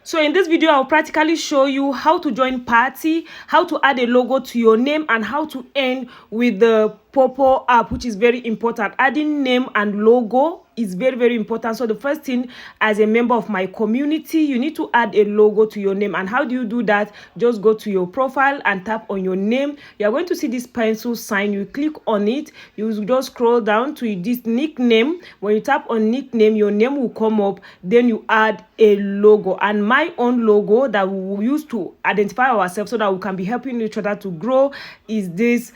So in this video, I'll practically show you how to join party, how to add a logo to your name, and how to end with the Poppo app, which is very important. Adding name and logo is very, very important. So the first thing, as a member of my community, you need to add a logo to your name. And how do you do that? Just go to your profile and tap on your name. You are going to see this pencil sign. You click on it. You just scroll down to this nickname. When you tap on nickname, your name will come up. Then you add a logo. And my own logo that we will use to identify ourselves so that we can be helping each other to grow is this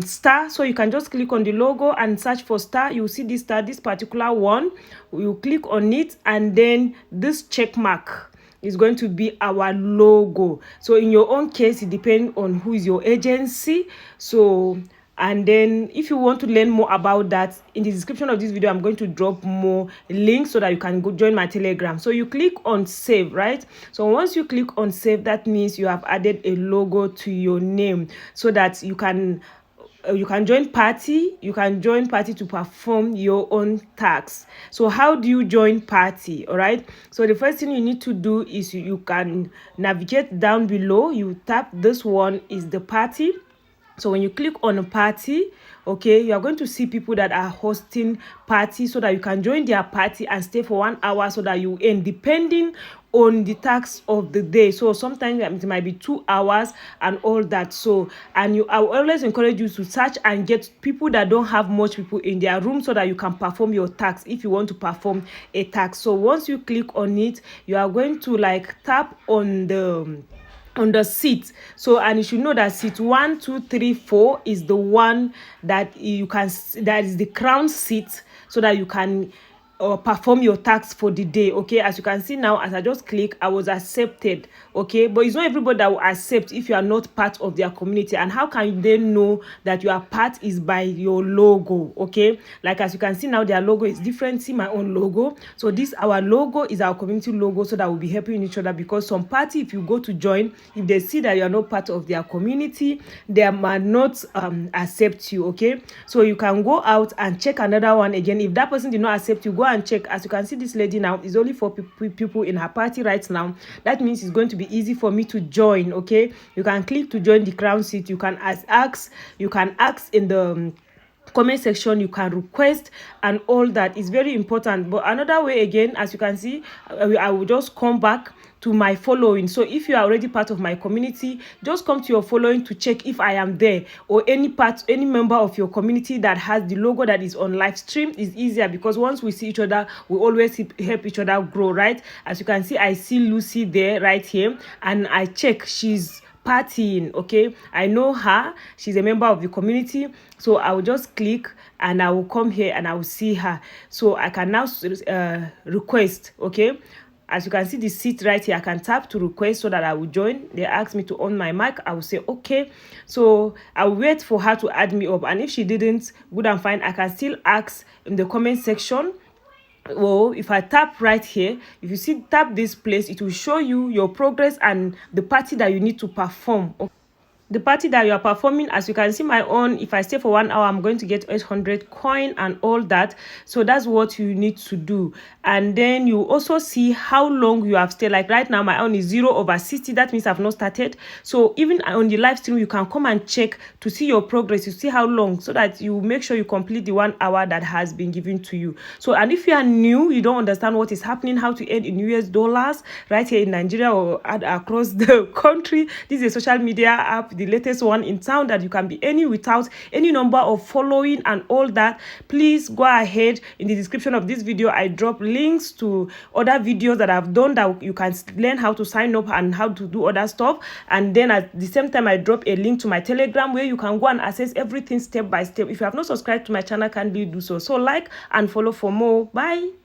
star. So you can just click on the logo and search for star. You will see this star, this particular one. You click on it, and then this check mark is going to be our logo. So in your own case, it depends on who is your agency. So, and then if you want to learn more about that, in the description of this video, I'm going to drop more links so that you can go join my Telegram. So you click on save, right? So once you click on save, that means you have added a logo to your name so that you can join party. You can join party to perform your own tasks. So how do you join party? All right, so the first thing you need to do is you can navigate down below. You tap this one is the party. So when you click on a party, okay, you are going to see people that are hosting party so that you can join their party and stay for 1 hour so that you earn, depending on the tax of the day. So sometimes it might be 2 hours and all that. So, and I will always encourage you to search and get people that don't have much people in their room so that you can perform your tax if you want to perform a tax. So once you click on it, you are going to like tap on the seat. So, and you should know that seat 1, 2, 3, 4 is the one that you can, that is the crown seat, so that you can perform your tax for the day. Okay, as you can see now, as I just click, I was accepted. Okay, but it's not everybody that will accept if you are not part of their community. And how can they know that you are part? Is by your logo. Okay, like as you can see now, their logo is different. See my own logo. So this, our logo is our community logo, so that we'll be helping each other. Because some party, if you go to join, if they see that you are not part of their community, they might not accept you. Okay, so you can go out and check another one again. If that person did not accept you, go and check. As you can see, this lady now is only 4 people in her party right now. That means it's going to be easy for me to join. Okay, you can click to join the crown seat. You can ask in the comment section, you can request, and all that is very important. But another way again, as you can see, I will just come back to my following. So if you are already part of my community, just come to your following to check if I am there, or any member of your community that has the logo that is on live stream. Is easier because once we see each other, we always help each other grow, right? As you can see, I see Lucy there right here, and I check she's partying. Okay, I know her, she's a member of the community. So I will just click and I will come here and I will see her. So I can now request. Okay, as you can see the seat right here, I can tap to request so that I will join. They ask me to on my mic, I will say okay. So I'll wait for her to add me up, and if she didn't, good and fine, I can still ask in the comment section. Well, if I tap right here, if you see tap this place, it will show you your progress and the party that you need to perform. The party that you are performing. As you can see my own, if I stay for 1 hour, I'm going to get 800 coin and all that. So that's what you need to do. And then you also see how long you have stayed. Like right now, my own is 0/60. That means I've not started. So even on the live stream, you can come and check to see your progress. You see how long, so that you make sure you complete the 1 hour that has been given to you. So, and if you are new, you don't understand what is happening, how to earn in US dollars right here in Nigeria or across the country, this is a social media app, the latest one in town, that you can be any without any number of following and all that. Please go ahead. In the description of this video, I drop links to other videos that I've done that you can learn how to sign up and how to do other stuff. And then at the same time, I drop a link to my Telegram where you can go and access everything step by step. If you have not subscribed to my channel, kindly do so. So like and follow for more. Bye.